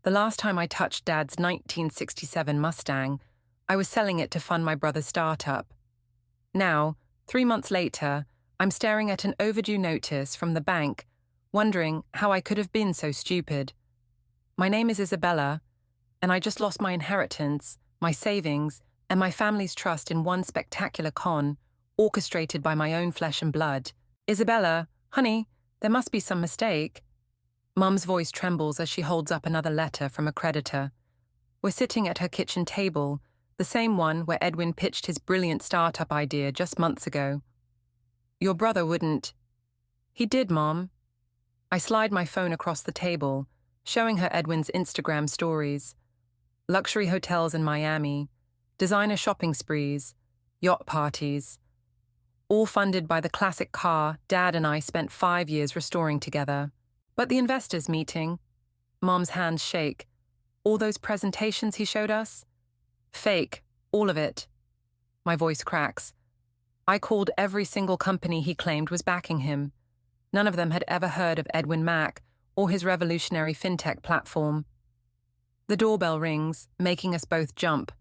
The last time I touched Dad's 1967 Mustang, I was selling it to fund my brother's startup. Now, 3 months later, I'm staring at an overdue notice from the bank, wondering how I could have been so stupid. My name is Isabella, and I just lost my inheritance, my savings, and my family's trust in one spectacular con, orchestrated by my own flesh and blood. Isabella, honey, there must be some mistake. Mum's voice trembles as she holds up another letter from a creditor. We're sitting at her kitchen table, the same one where Edwin pitched his brilliant startup idea just months ago. Your brother wouldn't. He did, Mom. I slide my phone across the table, showing her Edwin's Instagram stories. Luxury hotels in Miami, designer shopping sprees, yacht parties, all funded by the classic car Dad and I spent 5 years restoring together. But the investors meeting, Mom's hands shake. All those presentations he showed us? Fake, all of it. My voice cracks. I called every single company he claimed was backing him. None of them had ever heard of Edwin Mack or his revolutionary fintech platform. The doorbell rings, making us both jump.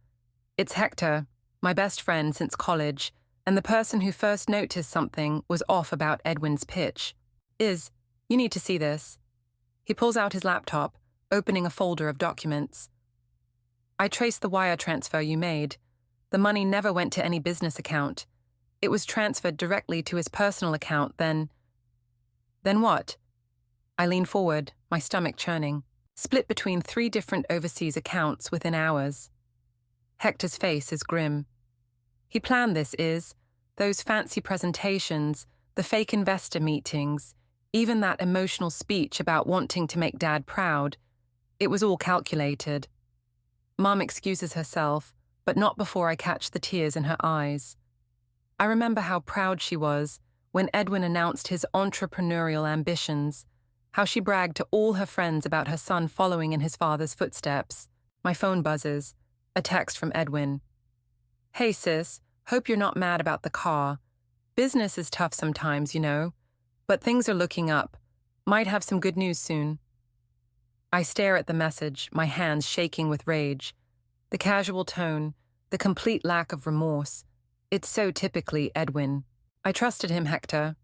It's Hector, my best friend since college, and the person who first noticed something was off about Edwin's pitch. You need to see this. He pulls out his laptop, opening a folder of documents. I traced the wire transfer you made. The money never went to any business account. It was transferred directly to his personal account, then what? I lean forward, my stomach churning. Split between 3 different overseas accounts within hours. Hector's face is grim. He planned this, those fancy presentations, the fake investor meetings, even that emotional speech about wanting to make Dad proud. It was all calculated. Mom excuses herself, but not before I catch the tears in her eyes. I remember how proud she was when Edwin announced his entrepreneurial ambitions, how she bragged to all her friends about her son following in his father's footsteps. My phone buzzes, a text from Edwin. Hey sis, hope you're not mad about the car. Business is tough sometimes, but things are looking up. Might have some good news soon. I stare at the message, my hands shaking with rage. The casual tone, the complete lack of remorse. It's so typically Edwin. I trusted him, Hector.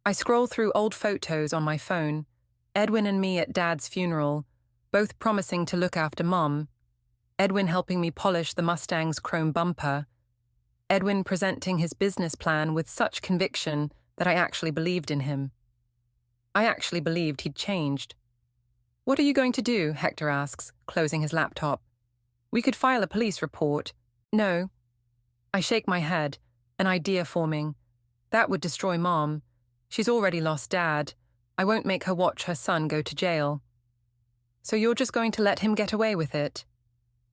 I scroll through old photos on my phone. Edwin and me at Dad's funeral, both promising to look after Mom. Edwin helping me polish the Mustang's chrome bumper. Edwin presenting his business plan with such conviction that I actually believed in him. I actually believed he'd changed. What are you going to do? Hector asks, closing his laptop. We could file a police report. No. I shake my head, an idea forming. That would destroy Mom. She's already lost Dad. I won't make her watch her son go to jail. So you're just going to let him get away with it?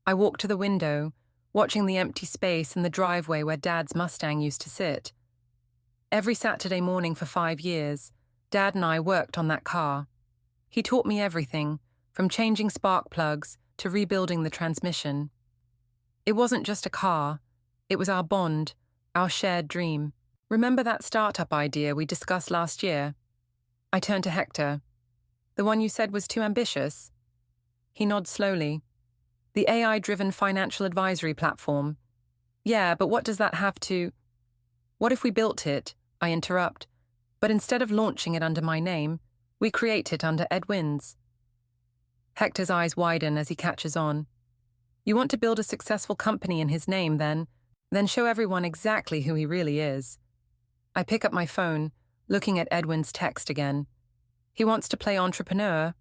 I walk to the window, watching the empty space in the driveway where Dad's Mustang used to sit. Every Saturday morning for 5 years, Dad and I worked on that car. He taught me everything, from changing spark plugs to rebuilding the transmission. It wasn't just a car. It was our bond, our shared dream. Remember that startup idea we discussed last year? I turn to Hector. The one you said was too ambitious? He nods slowly. The AI-driven financial advisory platform. Yeah, but what does that have to... What if we built it? I interrupt. But instead of launching it under my name, we create it under Edwin's. Hector's eyes widen as he catches on. You want to build a successful company in his name, then show everyone exactly who he really is. I pick up my phone, looking at Edwin's text again. He wants to play entrepreneur.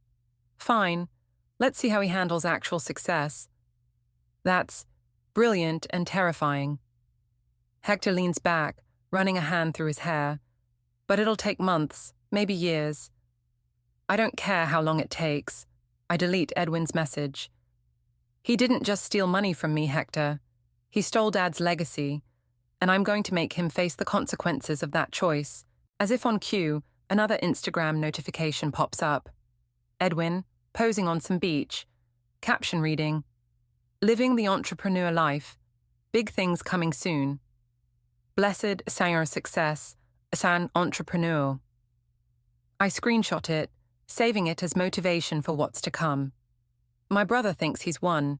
Fine. Let's see how he handles actual success. That's brilliant and terrifying. Hector leans back, running a hand through his hair. But it'll take months, maybe years. I don't care how long it takes. I delete Edwin's message. He didn't just steal money from me, Hector. He stole Dad's legacy, and I'm going to make him face the consequences of that choice. As if on cue, another Instagram notification pops up. Edwin, posing on some beach. Caption reading, Living the entrepreneur life. Big things coming soon. Blessed c'est un success, c'est un entrepreneur. I screenshot it, saving it as motivation for what's to come. My brother thinks he's won,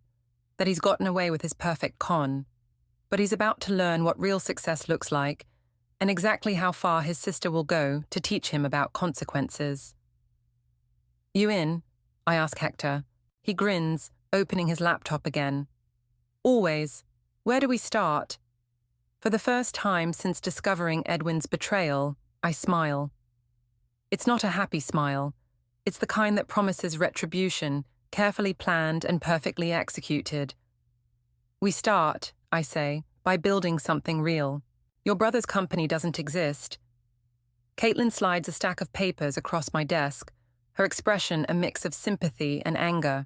that he's gotten away with his perfect con, but he's about to learn what real success looks like and exactly how far his sister will go to teach him about consequences. You in? I ask Hector. He grins, opening his laptop again. Always. Where do we start? For the first time since discovering Edwin's betrayal, I smile. It's not a happy smile. It's the kind that promises retribution, carefully planned and perfectly executed. We start, I say, by building something real. Your brother's company doesn't exist. Caitlin slides a stack of papers across my desk, her expression a mix of sympathy and anger.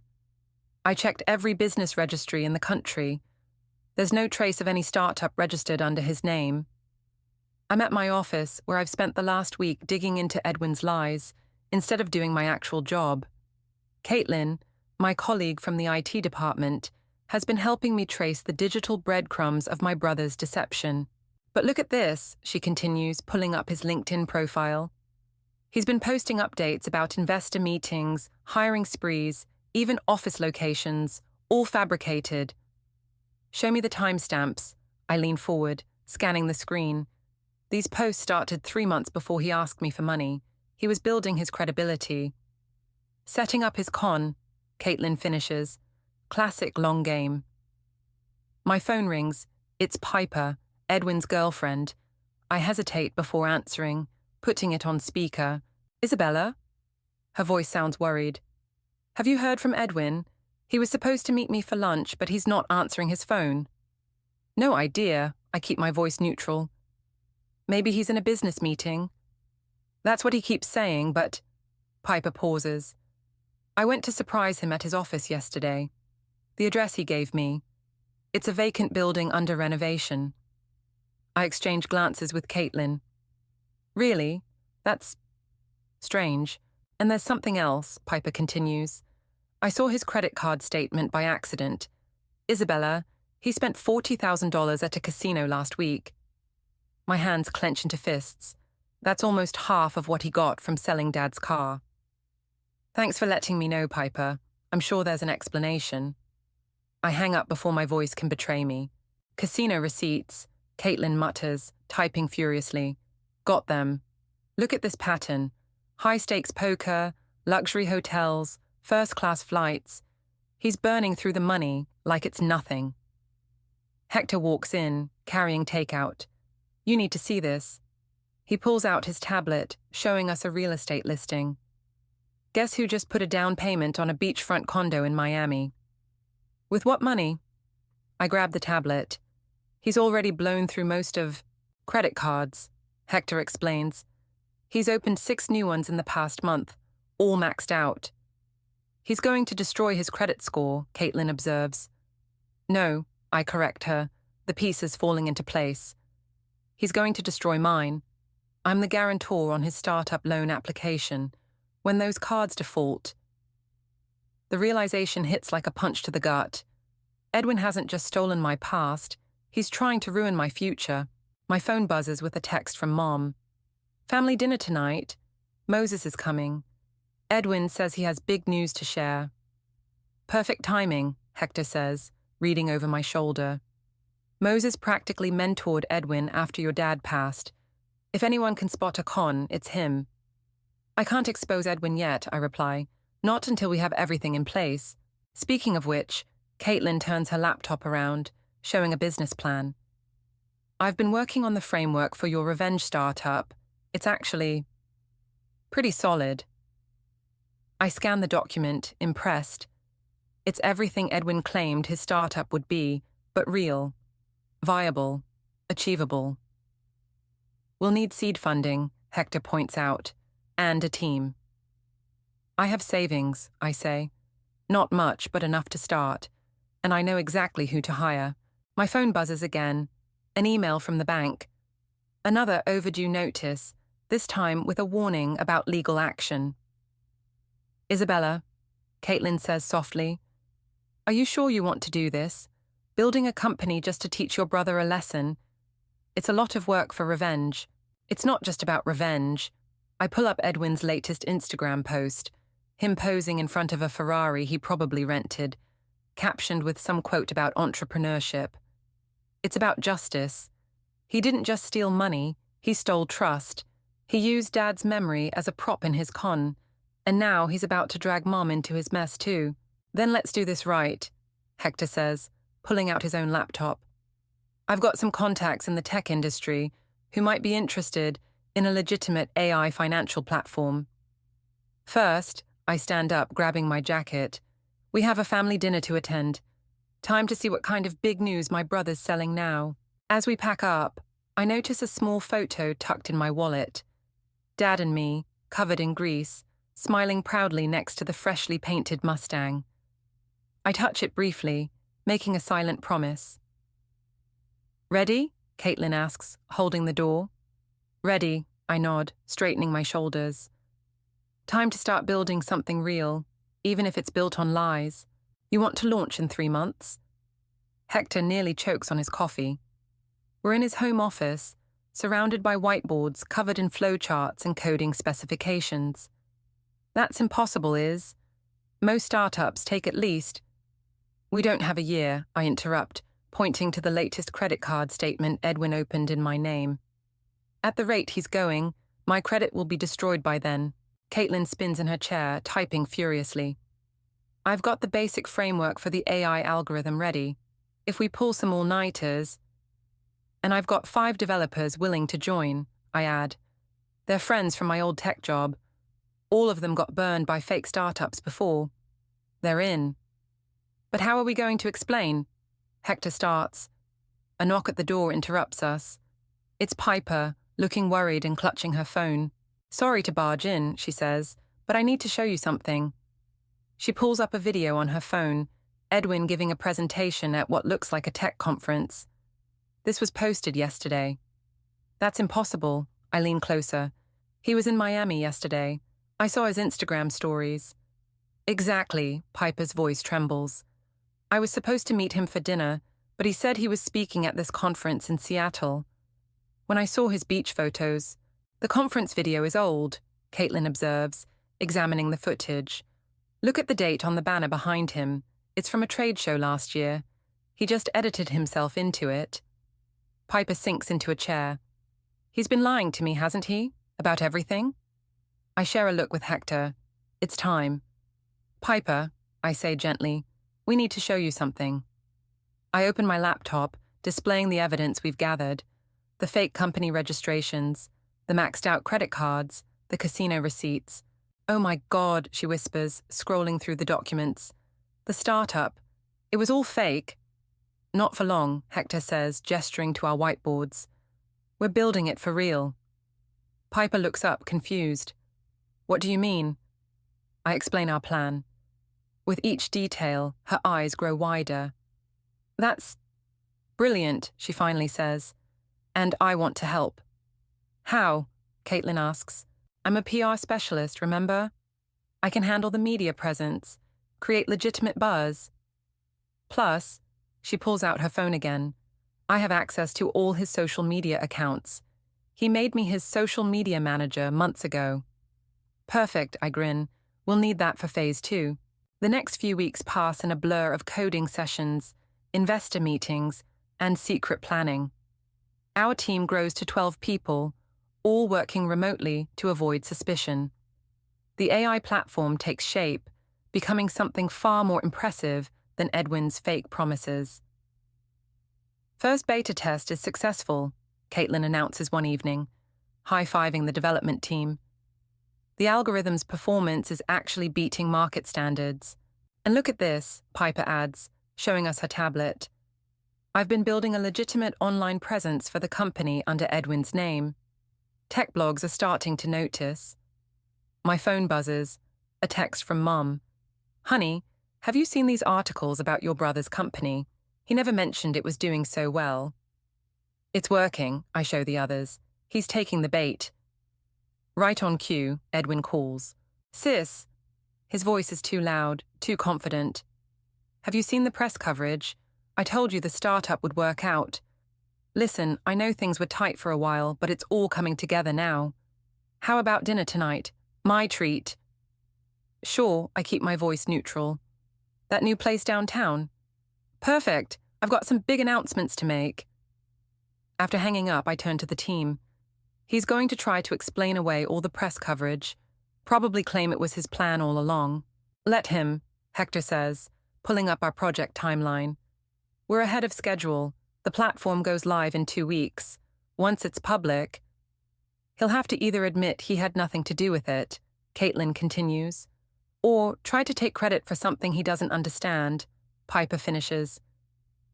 I checked every business registry in the country. There's no trace of any startup registered under his name. I'm at my office, where I've spent the last week digging into Edwin's lies, instead of doing my actual job. Caitlin, my colleague from the IT department, has been helping me trace the digital breadcrumbs of my brother's deception. But look at this, she continues, pulling up his LinkedIn profile. He's been posting updates about investor meetings, hiring sprees, even office locations, all fabricated. Show me the timestamps. I lean forward, scanning the screen. These posts started 3 months before he asked me for money. He was building his credibility. Setting up his con, Caitlin finishes. Classic long game. My phone rings. It's Piper, Edwin's girlfriend. I hesitate before answering, putting it on speaker. Isabella? Her voice sounds worried. Have you heard from Edwin? He was supposed to meet me for lunch, but he's not answering his phone. No idea. I keep my voice neutral. Maybe he's in a business meeting. That's what he keeps saying, but... Piper pauses. I went to surprise him at his office yesterday. The address he gave me. It's a vacant building under renovation. I exchange glances with Caitlin. Really? That's... strange. And there's something else, Piper continues. I saw his credit card statement by accident. Isabella, he spent $40,000 at a casino last week. My hands clench into fists. That's almost half of what he got from selling Dad's car. Thanks for letting me know, Piper. I'm sure there's an explanation. I hang up before my voice can betray me. Casino receipts, Caitlin mutters, typing furiously. Got them. Look at this pattern. High-stakes poker, luxury hotels, first-class flights. He's burning through the money like it's nothing. Hector walks in, carrying takeout. You need to see this. He pulls out his tablet, showing us a real estate listing. Guess who just put a down payment on a beachfront condo in Miami? With what money? I grab the tablet. He's already blown through most of credit cards, Hector explains. He's opened 6 new ones in the past month, all maxed out. He's going to destroy his credit score, Caitlin observes. No, I correct her, the pieces falling into place. He's going to destroy mine. I'm the guarantor on his startup loan application. When those cards default... The realization hits like a punch to the gut. Edwin hasn't just stolen my past, he's trying to ruin my future. My phone buzzes with a text from Mom. Family dinner tonight. Moses is coming. Edwin says he has big news to share. Perfect timing, Hector says, reading over my shoulder. Moses practically mentored Edwin after your dad passed. If anyone can spot a con, it's him. I can't expose Edwin yet, I reply. Not until we have everything in place. Speaking of which, Caitlin turns her laptop around, showing a business plan. I've been working on the framework for your revenge startup. It's actually pretty solid. I scan the document, impressed. It's everything Edwin claimed his startup would be, but real, viable, achievable. We'll need seed funding, Hector points out, and a team. I have savings, I say. Not much, but enough to start. And I know exactly who to hire. My phone buzzes again. An email from the bank. Another overdue notice, this time with a warning about legal action. Isabella, Caitlin says softly, are you sure you want to do this? Building a company just to teach your brother a lesson? It's a lot of work for revenge. It's not just about revenge. I pull up Edwin's latest Instagram post. him posing in front of a Ferrari he probably rented, captioned with some quote about entrepreneurship. It's about justice. He didn't just steal money, he stole trust. He used Dad's memory as a prop in his con, and now he's about to drag Mom into his mess too. Then let's do this right, Hector says, pulling out his own laptop. I've got some contacts in the tech industry who might be interested in a legitimate AI financial platform. First, I stand up, grabbing my jacket. We have a family dinner to attend. Time to see what kind of big news my brother's selling now. As we pack up, I notice a small photo tucked in my wallet. Dad and me, covered in grease, smiling proudly next to the freshly painted Mustang. I touch it briefly, making a silent promise. Ready? Caitlin asks, holding the door. Ready, I nod, straightening my shoulders. Time to start building something real, even if it's built on lies. You want to launch in 3 months? Hector nearly chokes on his coffee. We're in his home office, surrounded by whiteboards covered in flowcharts and coding specifications. That's impossible, Is. Most startups take at least... We don't have a year, I interrupt, pointing to the latest credit card statement Edwin opened in my name. At the rate he's going, my credit will be destroyed by then. Caitlin spins in her chair, typing furiously. I've got the basic framework for the AI algorithm ready. If we pull some all-nighters... And I've got 5 developers willing to join, I add. They're friends from my old tech job. All of them got burned by fake startups before. They're in. But how are we going to explain? Hector starts. A knock at the door interrupts us. It's Piper, looking worried and clutching her phone. Sorry to barge in, she says, but I need to show you something. She pulls up a video on her phone, Edwin giving a presentation at what looks like a tech conference. This was posted yesterday. That's impossible, I lean closer. He was in Miami yesterday. I saw his Instagram stories. Exactly, Piper's voice trembles. I was supposed to meet him for dinner, but he said he was speaking at this conference in Seattle. When I saw his beach photos, the conference video is old, Caitlin observes, examining the footage. Look at the date on the banner behind him. It's from a trade show last year. He just edited himself into it. Piper sinks into a chair. He's been lying to me, hasn't he? About everything? I share a look with Hector. It's time. Piper, I say gently, we need to show you something. I open my laptop, displaying the evidence we've gathered. The fake company registrations, the maxed out credit cards, the casino receipts. Oh my God, she whispers, scrolling through the documents. The startup. It was all fake. Not for long, Hector says, gesturing to our whiteboards. We're building it for real. Piper looks up, confused. What do you mean? I explain our plan. With each detail, her eyes grow wider. That's brilliant, she finally says. And I want to help. How? Caitlin asks. I'm a PR specialist, remember? I can handle the media presence, create legitimate buzz. Plus, she pulls out her phone again. I have access to all his social media accounts. He made me his social media manager months ago. Perfect, I grin. We'll need that for phase 2. The next few weeks pass in a blur of coding sessions, investor meetings, and secret planning. Our team grows to 12 people, all working remotely to avoid suspicion. The AI platform takes shape, becoming something far more impressive than Edwin's fake promises. First beta test is successful, Caitlin announces one evening, high-fiving the development team. The algorithm's performance is actually beating market standards. And look at this, Piper adds, showing us her tablet. I've been building a legitimate online presence for the company under Edwin's name. Tech blogs are starting to notice. My phone buzzes, a text from Mom. Honey, have you seen these articles about your brother's company? He never mentioned it was doing so well. It's working, I show the others. He's taking the bait. Right on cue, Edwin calls. Sis. His voice is too loud, too confident. Have you seen the press coverage? I told you the startup would work out. Listen, I know things were tight for a while, but it's all coming together now. How about dinner tonight? My treat. Sure, I keep my voice neutral. That new place downtown? Perfect. I've got some big announcements to make. After hanging up, I turn to the team. He's going to try to explain away all the press coverage, probably claim it was his plan all along. Let him, Hector says, pulling up our project timeline. We're ahead of schedule. The platform goes live in 2 weeks. Once it's public, he'll have to either admit he had nothing to do with it, Caitlin continues, or try to take credit for something he doesn't understand, Piper finishes.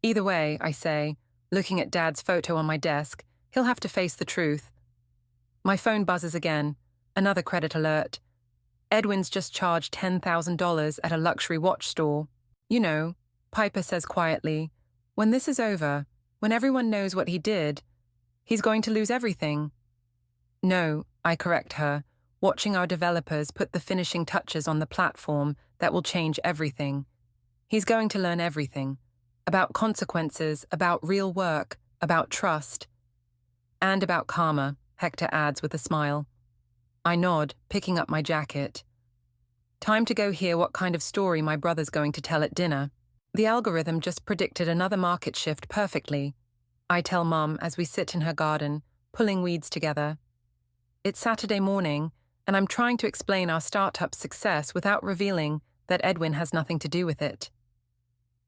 Either way, I say, looking at Dad's photo on my desk, he'll have to face the truth. My phone buzzes again, another credit alert. Edwin's just charged $10,000 at a luxury watch store. You know, Piper says quietly, when this is over, when everyone knows what he did, he's going to lose everything. No, I correct her, watching our developers put the finishing touches on the platform that will change everything. He's going to learn everything. About consequences, about real work, about trust. And about karma, Hector adds with a smile. I nod, picking up my jacket. Time to go hear what kind of story my brother's going to tell at dinner. The algorithm just predicted another market shift perfectly, I tell Mum as we sit in her garden, pulling weeds together. It's Saturday morning, and I'm trying to explain our startup's success without revealing that Edwin has nothing to do with it.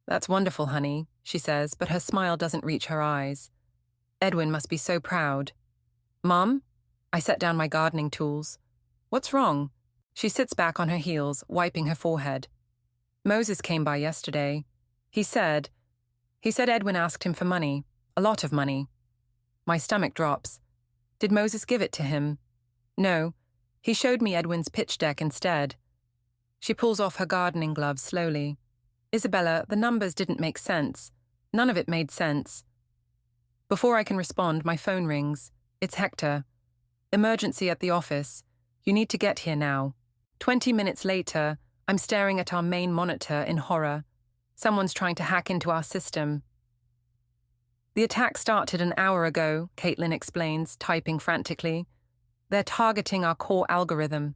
That's wonderful, honey, she says, but her smile doesn't reach her eyes. Edwin must be so proud. Mum? I set down my gardening tools. What's wrong? She sits back on her heels, wiping her forehead. Moses came by yesterday. He said Edwin asked him for money, a lot of money. My stomach drops. Did Moses give it to him? No, he showed me Edwin's pitch deck instead. She pulls off her gardening gloves slowly. Isabella, the numbers didn't make sense. None of it made sense. Before I can respond, my phone rings. It's Hector. Emergency at the office. You need to get here now. 20 minutes later, I'm staring at our main monitor in horror. Someone's trying to hack into our system. The attack started an hour ago, Caitlin explains, typing frantically. They're targeting our core algorithm.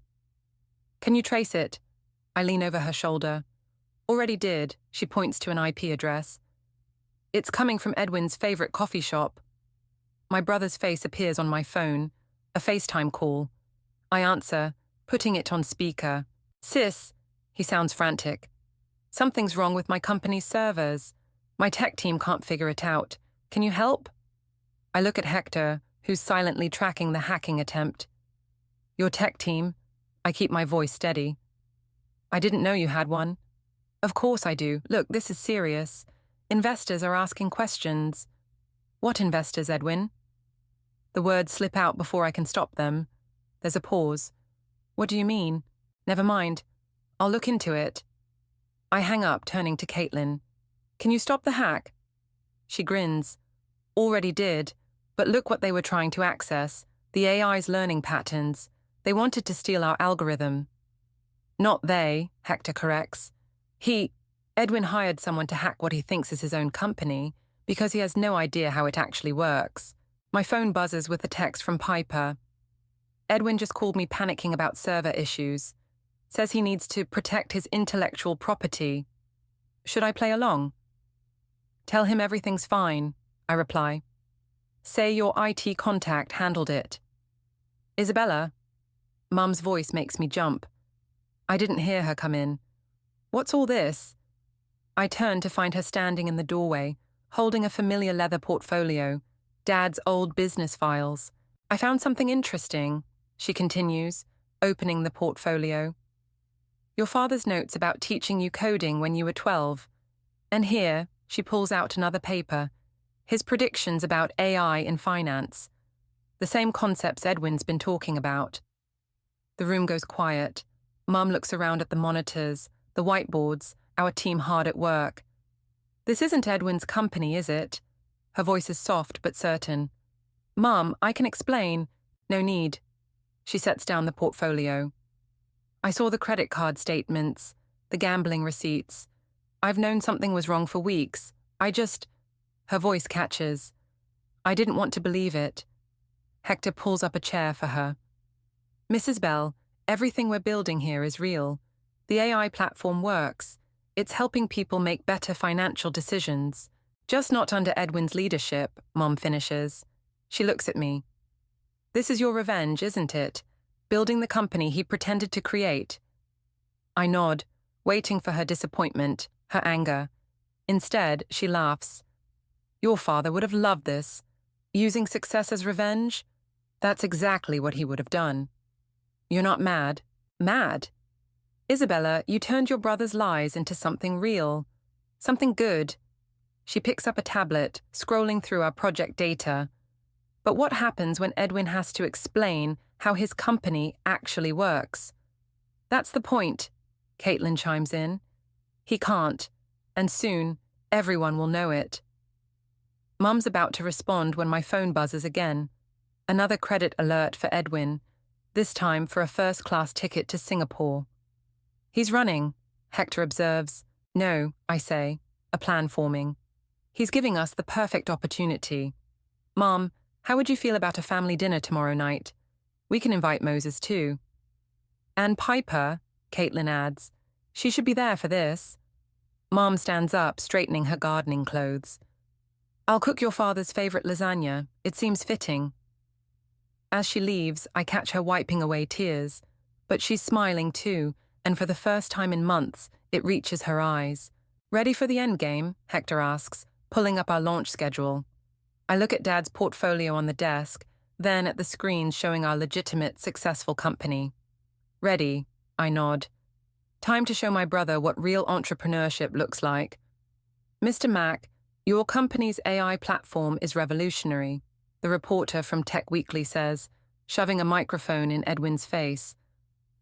Can you trace it? I lean over her shoulder. Already did, she points to an IP address. It's coming from Edwin's favorite coffee shop. My brother's face appears on my phone, a FaceTime call. I answer, putting it on speaker. Sis, he sounds frantic. Something's wrong with my company's servers. My tech team can't figure it out. Can you help? I look at Hector, who's silently tracking the hacking attempt. Your tech team? I keep my voice steady. I didn't know you had one. Of course I do. Look, this is serious. Investors are asking questions. What investors, Edwin? The words slip out before I can stop them. There's a pause. What do you mean? Never mind. I'll look into it. I hang up, turning to Caitlin. Can you stop the hack? She grins. Already did, but look what they were trying to access. The AI's learning patterns. They wanted to steal our algorithm. Not they, Hector corrects. Edwin hired someone to hack what he thinks is his own company because he has no idea how it actually works. My phone buzzes with a text from Piper. Edwin just called me panicking about server issues. Says he needs to protect his intellectual property. Should I play along? Tell him everything's fine, I reply. Say your IT contact handled it. Isabella? Mum's voice makes me jump. I didn't hear her come in. What's all this? I turn to find her standing in the doorway, holding a familiar leather portfolio, Dad's old business files. I found something interesting, she continues, opening the portfolio. Your father's notes about teaching you coding when you were 12. And here, she pulls out another paper, his predictions about AI in finance. The same concepts Edwin's been talking about. The room goes quiet. Mum looks around at the monitors, the whiteboards, our team hard at work. This isn't Edwin's company, is it? Her voice is soft but certain. Mum, I can explain. No need. She sets down the portfolio. I saw the credit card statements, the gambling receipts. I've known something was wrong for weeks. Her voice catches. I didn't want to believe it. Hector pulls up a chair for her. Mrs. Bell, everything we're building here is real. The AI platform works. It's helping people make better financial decisions. Just not under Edwin's leadership, Mom finishes. She looks at me. This is your revenge, isn't it? Building the company he pretended to create. I nod, waiting for her disappointment, her anger. Instead, she laughs. Your father would have loved this. Using success as revenge? That's exactly what he would have done. You're not mad. Mad? Isabella, you turned your brother's lies into something real. Something good. She picks up a tablet, scrolling through our project data. But what happens when Edwin has to explain how his company actually works? That's the point, Caitlin chimes in. He can't, and soon, everyone will know it. Mum's about to respond when my phone buzzes again. Another credit alert for Edwin, this time for a first-class ticket to Singapore. He's running, Hector observes. No, I say, a plan forming. He's giving us the perfect opportunity. Mom, how would you feel about a family dinner tomorrow night? We can invite Moses too. And Piper, Caitlin adds. She should be there for this. Mom stands up, straightening her gardening clothes. I'll cook your father's favorite lasagna. It seems fitting. As she leaves, I catch her wiping away tears. But she's smiling too, and for the first time in months, it reaches her eyes. Ready for the endgame? Hector asks, pulling up our launch schedule. I look at Dad's portfolio on the desk, then at the screen showing our legitimate, successful company. Ready, I nod. Time to show my brother what real entrepreneurship looks like. Mr. Mack, your company's AI platform is revolutionary, the reporter from Tech Weekly says, shoving a microphone in Edwin's face.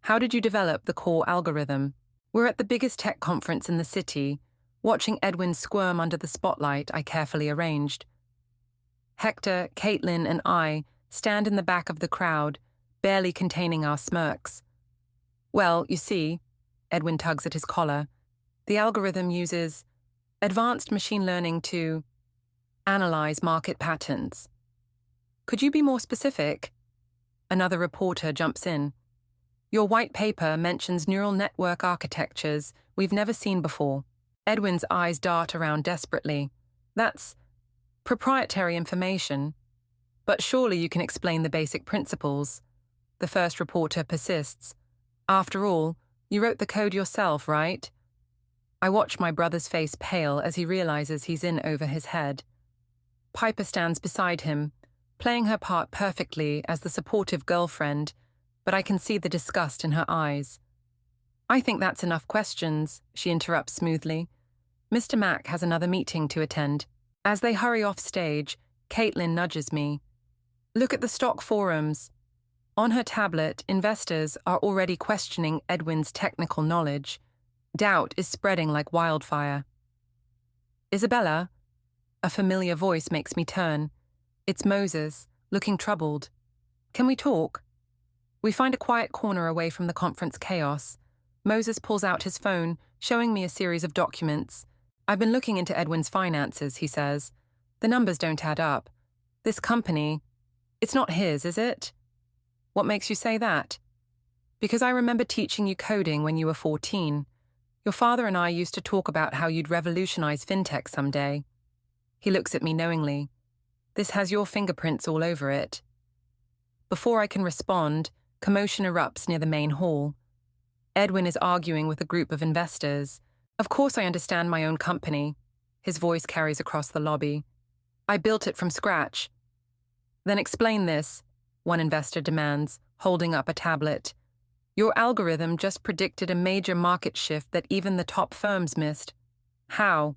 How did you develop the core algorithm? We're at the biggest tech conference in the city, watching Edwin squirm under the spotlight I carefully arranged. Hector, Caitlin, and I stand in the back of the crowd, barely containing our smirks. Well, you see, Edwin tugs at his collar, the algorithm uses advanced machine learning to analyze market patterns. Could you be more specific? Another reporter jumps in. Your white paper mentions neural network architectures we've never seen before. Edwin's eyes dart around desperately. That's proprietary information. But surely you can explain the basic principles. The first reporter persists. After all, you wrote the code yourself, right? I watch my brother's face pale as he realizes he's in over his head. Piper stands beside him, playing her part perfectly as the supportive girlfriend, but I can see the disgust in her eyes. I think that's enough questions, she interrupts smoothly. Mr. Mack has another meeting to attend. As they hurry off stage, Caitlin nudges me. Look at the stock forums. On her tablet, investors are already questioning Edwin's technical knowledge. Doubt is spreading like wildfire. Isabella? A familiar voice makes me turn. It's Moses, looking troubled. Can we talk? We find a quiet corner away from the conference chaos. Moses pulls out his phone, showing me a series of documents. I've been looking into Edwin's finances, he says. The numbers don't add up. This company, it's not his, is it? What makes you say that? Because I remember teaching you coding when you were 14. Your father and I used to talk about how you'd revolutionize fintech someday. He looks at me knowingly. This has your fingerprints all over it. Before I can respond, commotion erupts near the main hall. Edwin is arguing with a group of investors. Of course I understand my own company. His voice carries across the lobby. I built it from scratch. Then explain this, one investor demands, holding up a tablet. Your algorithm just predicted a major market shift that even the top firms missed. How?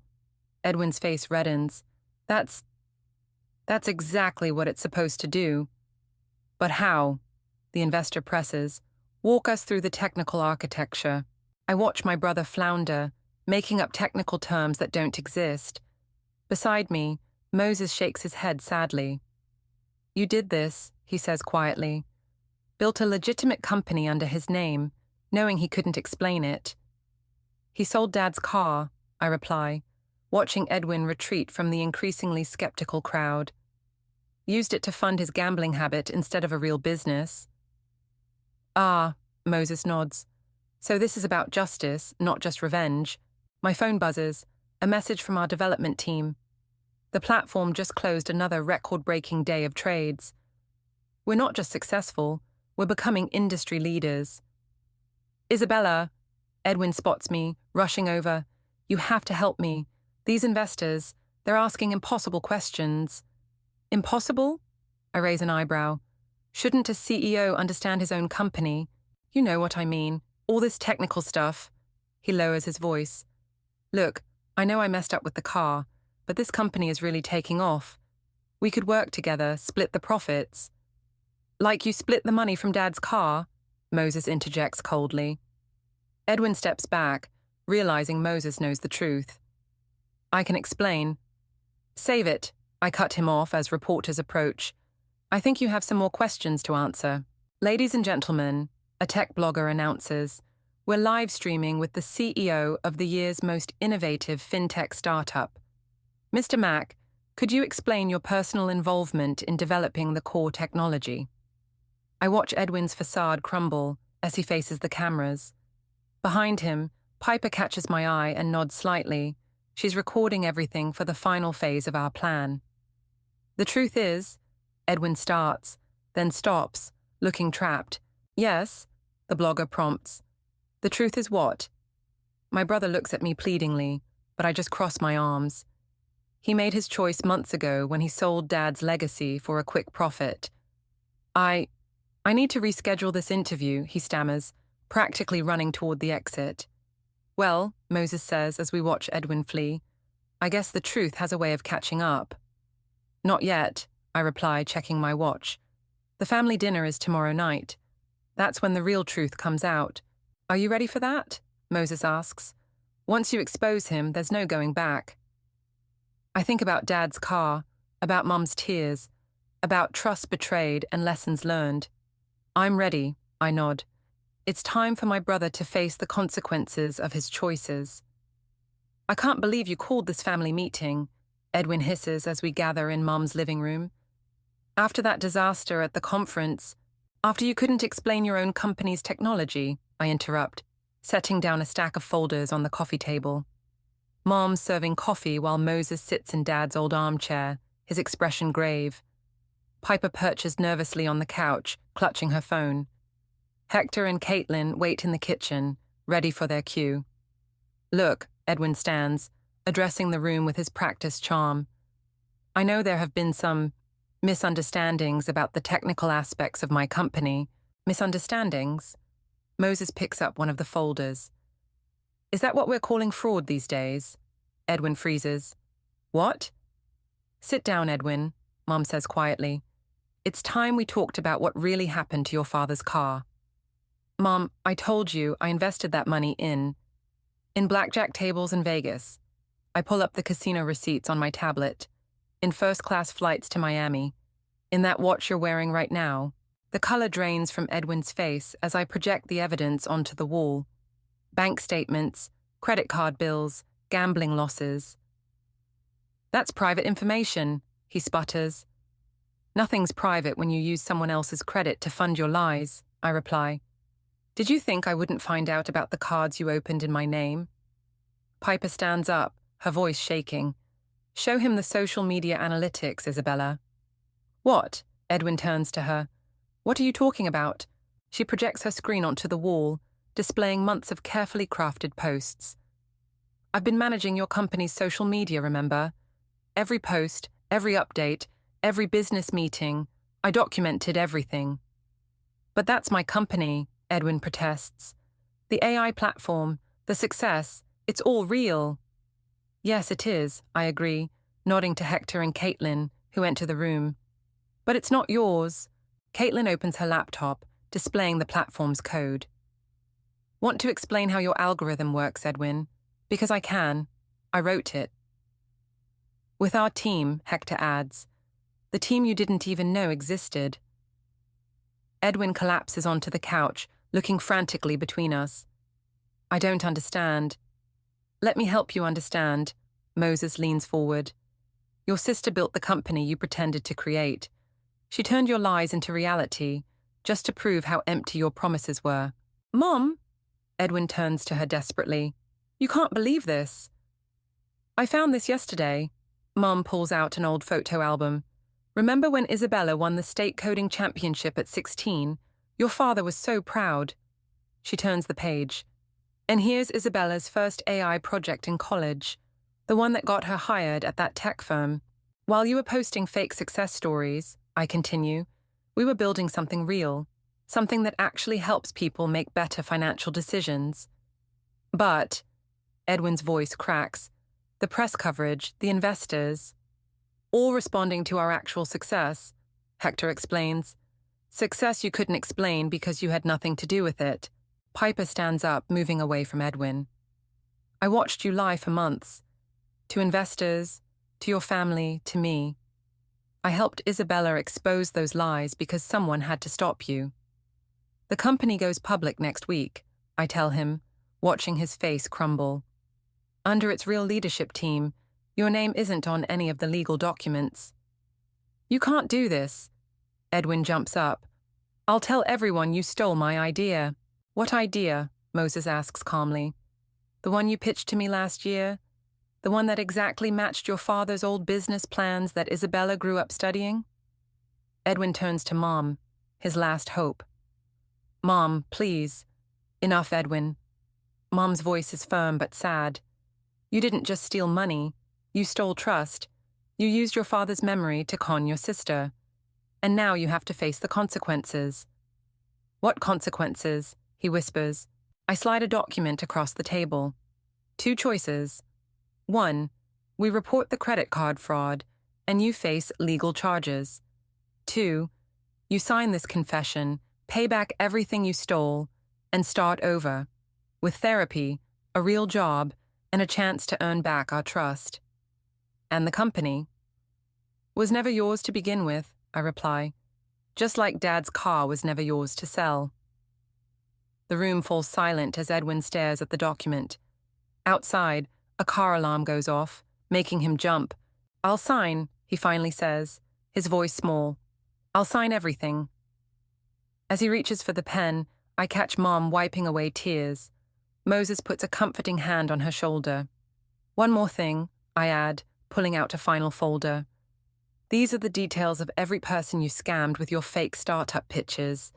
Edwin's face reddens. That's exactly what it's supposed to do. But how? The investor presses. Walk us through the technical architecture. I watch my brother flounder, making up technical terms that don't exist. Beside me, Moses shakes his head sadly. You did this, he says quietly. Built a legitimate company under his name, knowing he couldn't explain it. He sold Dad's car, I reply, watching Edwin retreat from the increasingly skeptical crowd. Used it to fund his gambling habit instead of a real business. Ah, Moses nods. So this is about justice, not just revenge. My phone buzzes, a message from our development team. The platform just closed another record-breaking day of trades. We're not just successful, we're becoming industry leaders. Isabella, Edwin spots me, rushing over. You have to help me. These investors, they're asking impossible questions. Impossible? I raise an eyebrow. Shouldn't a CEO understand his own company? You know what I mean. All this technical stuff. He lowers his voice. Look, I know I messed up with the car, but this company is really taking off. We could work together, split the profits. Like you split the money from Dad's car? Moses interjects coldly. Edwin steps back, realizing Moses knows the truth. I can explain. Save it, I cut him off as reporters approach. I think you have some more questions to answer. Ladies and gentlemen, a tech blogger announces, we're live streaming with the CEO of the year's most innovative fintech startup. Mr. Mack, could you explain your personal involvement in developing the core technology? I watch Edwin's facade crumble as he faces the cameras. Behind him, Piper catches my eye and nods slightly. She's recording everything for the final phase of our plan. The truth is, Edwin starts, then stops, looking trapped. Yes, the blogger prompts. The truth is what? My brother looks at me pleadingly, but I just cross my arms. He made his choice months ago when he sold Dad's legacy for a quick profit. I need to reschedule this interview, he stammers, practically running toward the exit. Well, Moses says as we watch Edwin flee, I guess the truth has a way of catching up. Not yet, I reply, checking my watch. The family dinner is tomorrow night. That's when the real truth comes out. Are you ready for that? Moses asks. Once you expose him, there's no going back. I think about Dad's car, about Mum's tears, about trust betrayed and lessons learned. I'm ready, I nod. It's time for my brother to face the consequences of his choices. I can't believe you called this family meeting, Edwin hisses as we gather in Mum's living room. After that disaster at the conference, after you couldn't explain your own company's technology, I interrupt, setting down a stack of folders on the coffee table. Mom's serving coffee while Moses sits in Dad's old armchair, his expression grave. Piper perches nervously on the couch, clutching her phone. Hector and Caitlin wait in the kitchen, ready for their cue. Look, Edwin stands, addressing the room with his practiced charm. I know there have been some misunderstandings about the technical aspects of my company. Misunderstandings? Moses picks up one of the folders. Is that what we're calling fraud these days? Edwin freezes. What? Sit down, Edwin, Mom says quietly. It's time we talked about what really happened to your father's car. Mom, I told you I invested that money in blackjack tables in Vegas. I pull up the casino receipts on my tablet. In first-class flights to Miami. In that watch you're wearing right now. The color drains from Edwin's face as I project the evidence onto the wall. Bank statements, credit card bills, gambling losses. That's private information, he sputters. Nothing's private when you use someone else's credit to fund your lies, I reply. Did you think I wouldn't find out about the cards you opened in my name? Piper stands up, her voice shaking. Show him the social media analytics, Isabella. What? Edwin turns to her. What are you talking about? She projects her screen onto the wall, displaying months of carefully crafted posts. I've been managing your company's social media, remember? Every post, every update, every business meeting, I documented everything. But that's my company, Edwin protests. The AI platform, the success, it's all real. Yes, it is, I agree, nodding to Hector and Caitlin, who enter the room. But it's not yours. Caitlin opens her laptop, displaying the platform's code. Want to explain how your algorithm works, Edwin? Because I can. I wrote it. With our team, Hector adds. The team you didn't even know existed. Edwin collapses onto the couch, looking frantically between us. I don't understand. Let me help you understand. Moses leans forward. Your sister built the company you pretended to create. She turned your lies into reality, just to prove how empty your promises were. Mom? Edwin turns to her desperately. You can't believe this. I found this yesterday. Mom pulls out an old photo album. Remember when Isabella won the state coding championship at 16? Your father was so proud. She turns the page. And here's Isabella's first AI project in college, the one that got her hired at that tech firm. While you were posting fake success stories, I continue, we were building something real, something that actually helps people make better financial decisions. But, Edwin's voice cracks, the press coverage, the investors, all responding to our actual success, Hector explains. Success you couldn't explain because you had nothing to do with it. Piper stands up, moving away from Edwin. I watched you lie for months. To investors, to your family, to me. I helped Isabella expose those lies because someone had to stop you. The company goes public next week, I tell him, watching his face crumble. Under its real leadership team, your name isn't on any of the legal documents. You can't do this. Edwin jumps up. I'll tell everyone you stole my idea. What idea? Moses asks calmly. The one you pitched to me last year? The one that exactly matched your father's old business plans that Isabella grew up studying? Edwin turns to Mom, his last hope. Mom, please. Enough, Edwin. Mom's voice is firm but sad. You didn't just steal money. You stole trust. You used your father's memory to con your sister. And now you have to face the consequences. What consequences? He whispers. I slide a document across the table. 2 choices. 1. We report the credit card fraud, and you face legal charges. 2. You sign this confession, pay back everything you stole, and start over. With therapy, a real job, and a chance to earn back our trust. And the company? Was never yours to begin with, I reply. Just like Dad's car was never yours to sell. The room falls silent as Edwin stares at the document. Outside, a car alarm goes off, making him jump. I'll sign, he finally says, his voice small. I'll sign everything. As he reaches for the pen, I catch Mom wiping away tears. Moses puts a comforting hand on her shoulder. One more thing, I add, pulling out a final folder. These are the details of every person you scammed with your fake startup pitches.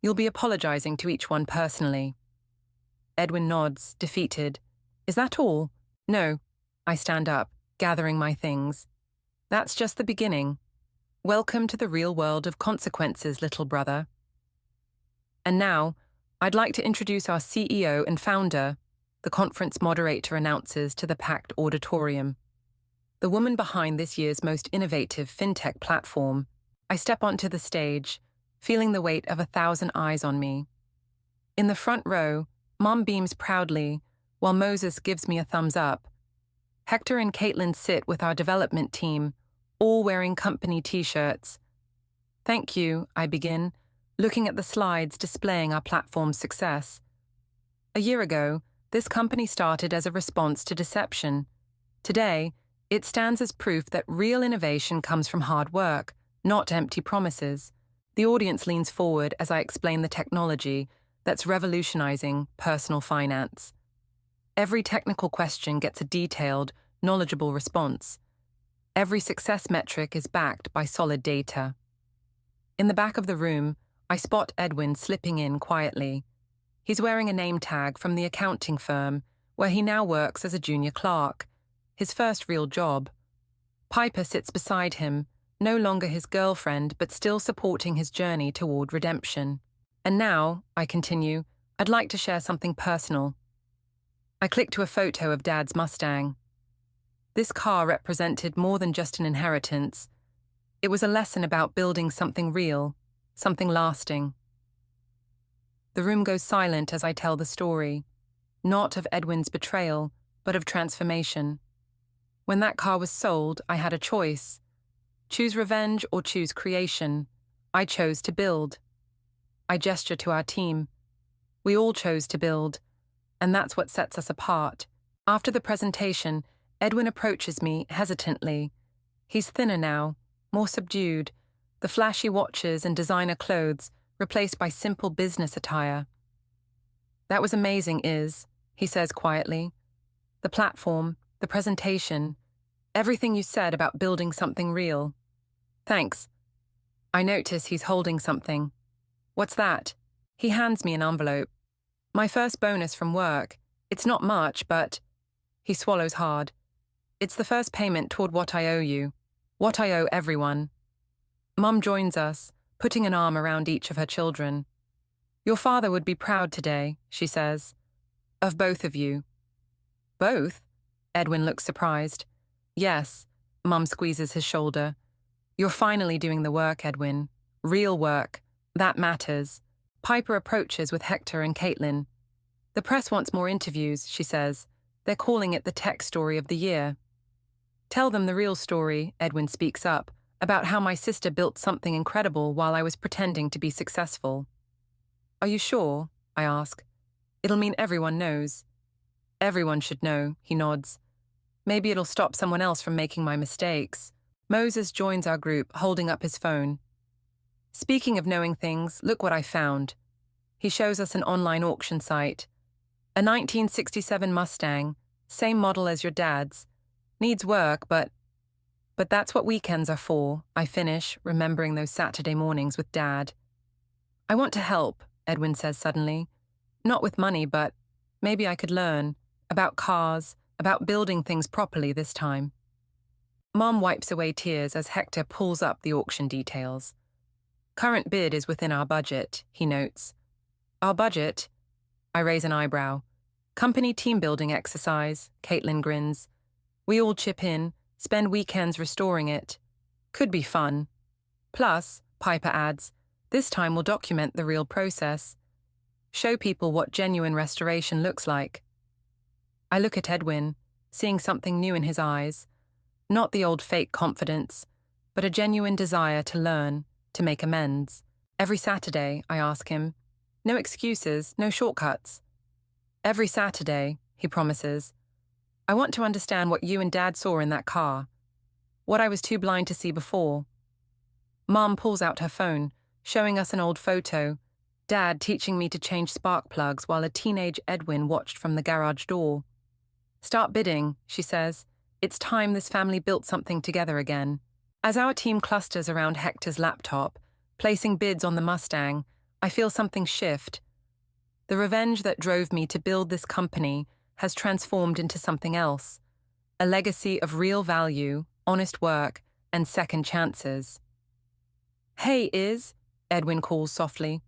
You'll be apologizing to each one personally. Edwin nods, defeated. Is that all? No. I stand up, gathering my things. That's just the beginning. Welcome to the real world of consequences, little brother. And now, I'd like to introduce our CEO and founder, the conference moderator announces to the packed auditorium. The woman behind this year's most innovative fintech platform. I step onto the stage, feeling the weight of 1,000 eyes on me. In the front row, Mom beams proudly, while Moses gives me a thumbs up. Hector and Caitlin sit with our development team, all wearing company t-shirts. Thank you, I begin, looking at the slides displaying our platform's success. A year ago, this company started as a response to deception. Today, it stands as proof that real innovation comes from hard work, not empty promises. The audience leans forward as I explain the technology that's revolutionizing personal finance. Every technical question gets a detailed, knowledgeable response. Every success metric is backed by solid data. In the back of the room, I spot Edwin slipping in quietly. He's wearing a name tag from the accounting firm, where he now works as a junior clerk, his first real job. Piper sits beside him, no longer his girlfriend, but still supporting his journey toward redemption. And now, I continue, I'd like to share something personal. I click to a photo of Dad's Mustang. This car represented more than just an inheritance. It was a lesson about building something real, something lasting. The room goes silent as I tell the story, not of Edwin's betrayal, but of transformation. When that car was sold, I had a choice. Choose revenge or choose creation. I chose to build. I gesture to our team. We all chose to build, and that's what sets us apart. After the presentation, Edwin approaches me hesitantly. He's thinner now, more subdued, the flashy watches and designer clothes replaced by simple business attire. That was amazing, he says quietly. The platform, the presentation, everything you said about building something real. Thanks. I notice he's holding something. What's that? He hands me an envelope. My first bonus from work. It's not much, but... He swallows hard. It's the first payment toward what I owe you. What I owe everyone. Mum joins us, putting an arm around each of her children. Your father would be proud today, she says. Of both of you. Both? Edwin looks surprised. Yes, Mum squeezes his shoulder. You're finally doing the work, Edwin. Real work. That matters. Piper approaches with Hector and Caitlin. The press wants more interviews, she says. They're calling it the tech story of the year. Tell them the real story, Edwin speaks up, about how my sister built something incredible while I was pretending to be successful. Are you sure? I ask. It'll mean everyone knows. Everyone should know, he nods. Maybe it'll stop someone else from making my mistakes. Moses joins our group, holding up his phone. Speaking of knowing things, look what I found. He shows us an online auction site. A 1967 Mustang, same model as your dad's. Needs work, but that's what weekends are for, I finish, remembering those Saturday mornings with Dad. I want to help, Edwin says suddenly. Not with money, but maybe I could learn. About cars, about building things properly this time. Mom wipes away tears as Hector pulls up the auction details. Current bid is within our budget, he notes. Our budget? I raise an eyebrow. Company team-building exercise, Caitlin grins. We all chip in, spend weekends restoring it. Could be fun. Plus, Piper adds, this time we'll document the real process. Show people what genuine restoration looks like. I look at Edwin, seeing something new in his eyes. Not the old fake confidence, but a genuine desire to learn, to make amends. Every Saturday, I ask him. No excuses, no shortcuts. Every Saturday, he promises. I want to understand what you and Dad saw in that car. What I was too blind to see before. Mom pulls out her phone, showing us an old photo. Dad teaching me to change spark plugs while a teenage Edwin watched from the garage door. Start bidding, she says. It's time this family built something together again. As our team clusters around Hector's laptop, placing bids on the Mustang, I feel something shift. The revenge that drove me to build this company has transformed into something else. A legacy of real value, honest work, and second chances. Hey, Edwin calls softly.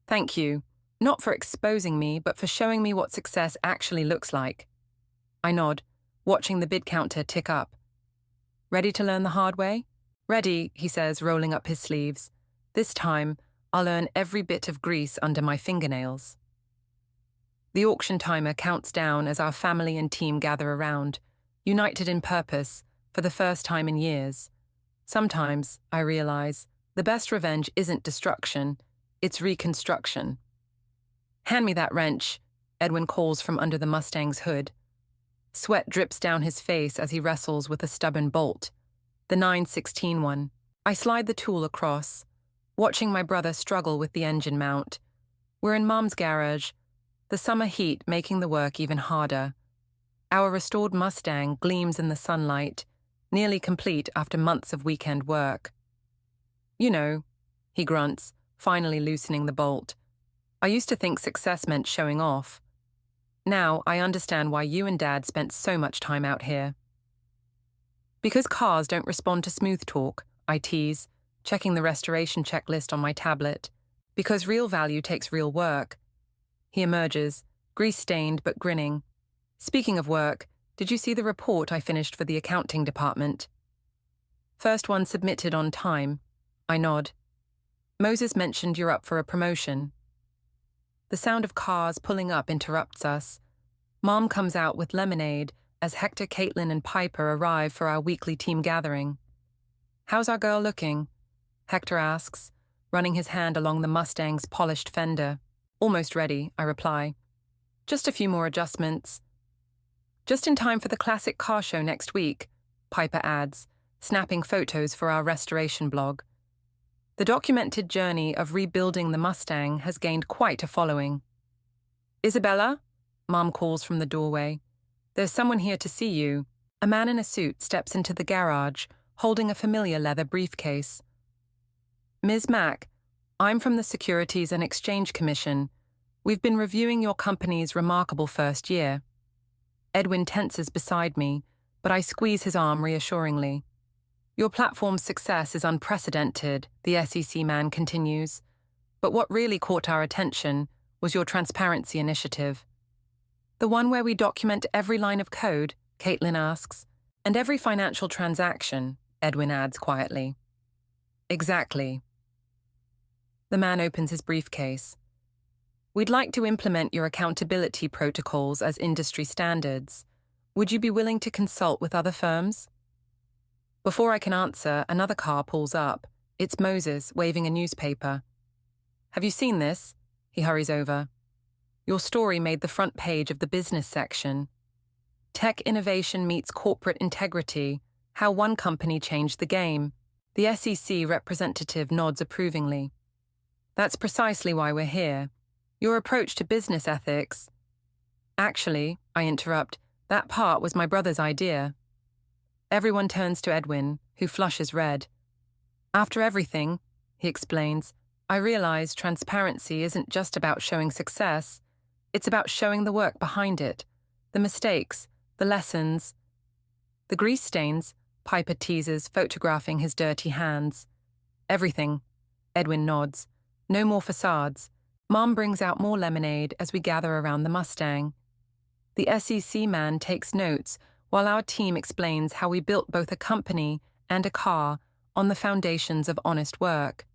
Thank you. Not for exposing me, but for showing me what success actually looks like. I nod, watching the bid counter tick up. Ready to learn the hard way? Ready, he says, rolling up his sleeves. This time, I'll earn every bit of grease under my fingernails. The auction timer counts down as our family and team gather around, united in purpose, for the first time in years. Sometimes, I realize, the best revenge isn't destruction, it's reconstruction. Hand me that wrench, Edwin calls from under the Mustang's hood. Sweat drips down his face as he wrestles with a stubborn bolt, the 916 one. I slide the tool across, watching my brother struggle with the engine mount. We're in Mom's garage, the summer heat making the work even harder. Our restored Mustang gleams in the sunlight, nearly complete after months of weekend work. You know, he grunts, finally loosening the bolt. I used to think success meant showing off. Now I understand why you and Dad spent so much time out here. Because cars don't respond to smooth talk, I tease, checking the restoration checklist on my tablet. Because real value takes real work. He emerges, grease-stained but grinning. Speaking of work, did you see the report I finished for the accounting department? First one submitted on time. I nod. Moses mentioned you're up for a promotion. The sound of cars pulling up interrupts us. Mom comes out with lemonade as Hector, Caitlin, and Piper arrive for our weekly team gathering. How's our girl looking? Hector asks, running his hand along the Mustang's polished fender. Almost ready, I reply. Just a few more adjustments. Just in time for the classic car show next week, Piper adds, snapping photos for our restoration blog. The documented journey of rebuilding the Mustang has gained quite a following. Isabella? Mom calls from the doorway. There's someone here to see you. A man in a suit steps into the garage, holding a familiar leather briefcase. Ms. Mack, I'm from the Securities and Exchange Commission. We've been reviewing your company's remarkable first year. Edwin tenses beside me, but I squeeze his arm reassuringly. Your platform's success is unprecedented, the SEC man continues. But what really caught our attention was your transparency initiative. The one where we document every line of code, Caitlin asks, and every financial transaction, Edwin adds quietly. Exactly. The man opens his briefcase. We'd like to implement your accountability protocols as industry standards. Would you be willing to consult with other firms? Before I can answer, another car pulls up. It's Moses, waving a newspaper. Have you seen this? He hurries over. Your story made the front page of the business section. Tech innovation meets corporate integrity, how one company changed the game. The SEC representative nods approvingly. That's precisely why we're here. Your approach to business ethics. Actually, I interrupt, that part was my brother's idea. Everyone turns to Edwin, who flushes red. After everything, he explains, I realize transparency isn't just about showing success. It's about showing the work behind it, the mistakes, the lessons. The grease stains, Piper teases, photographing his dirty hands. Everything. Edwin nods. No more facades. Mom brings out more lemonade as we gather around the Mustang. The SEC man takes notes while our team explains how we built both a company and a car on the foundations of honest work.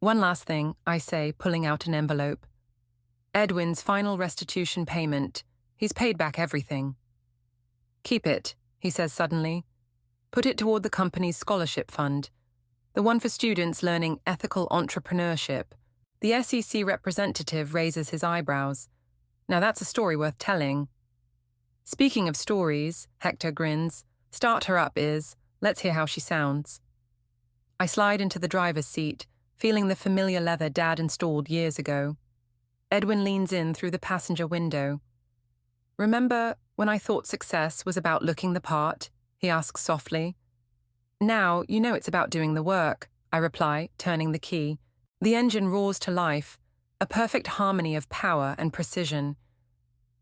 One last thing, I say, pulling out an envelope. Edwin's final restitution payment. He's paid back everything. Keep it, he says suddenly. Put it toward the company's scholarship fund, the one for students learning ethical entrepreneurship. The SEC representative raises his eyebrows. Now that's a story worth telling. Speaking of stories, Hector grins, start her up is, let's hear how she sounds. I slide into the driver's seat, feeling the familiar leather Dad installed years ago. Edwin leans in through the passenger window. Remember when I thought success was about looking the part? He asks softly. Now you know it's about doing the work, I reply, turning the key. The engine roars to life, a perfect harmony of power and precision.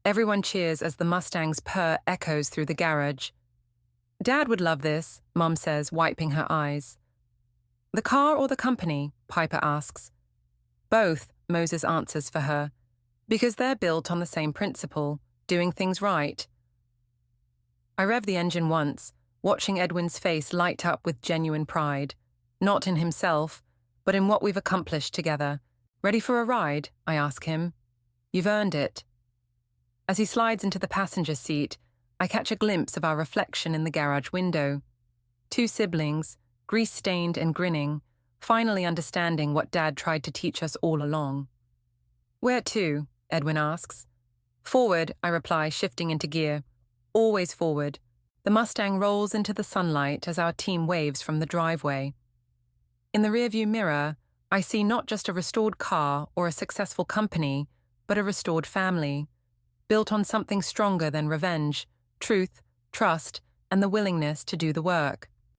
Everyone cheers as the Mustang's purr echoes through the garage. Dad would love this, Mom says, wiping her eyes. The car or the company? Piper asks. Both, Moses answers for her, because they're built on the same principle, doing things right. I rev the engine once, watching Edwin's face light up with genuine pride, not in himself, but in what we've accomplished together. Ready for a ride? I ask him. You've earned it. As he slides into the passenger seat, I catch a glimpse of our reflection in the garage window. Two siblings, grease-stained and grinning, finally understanding what Dad tried to teach us all along. Where to? Edwin asks. Forward, I reply, shifting into gear. Always forward. The Mustang rolls into the sunlight as our team waves from the driveway. In the rearview mirror, I see not just a restored car or a successful company, but a restored family, built on something stronger than revenge, truth, trust, and the willingness to do the work.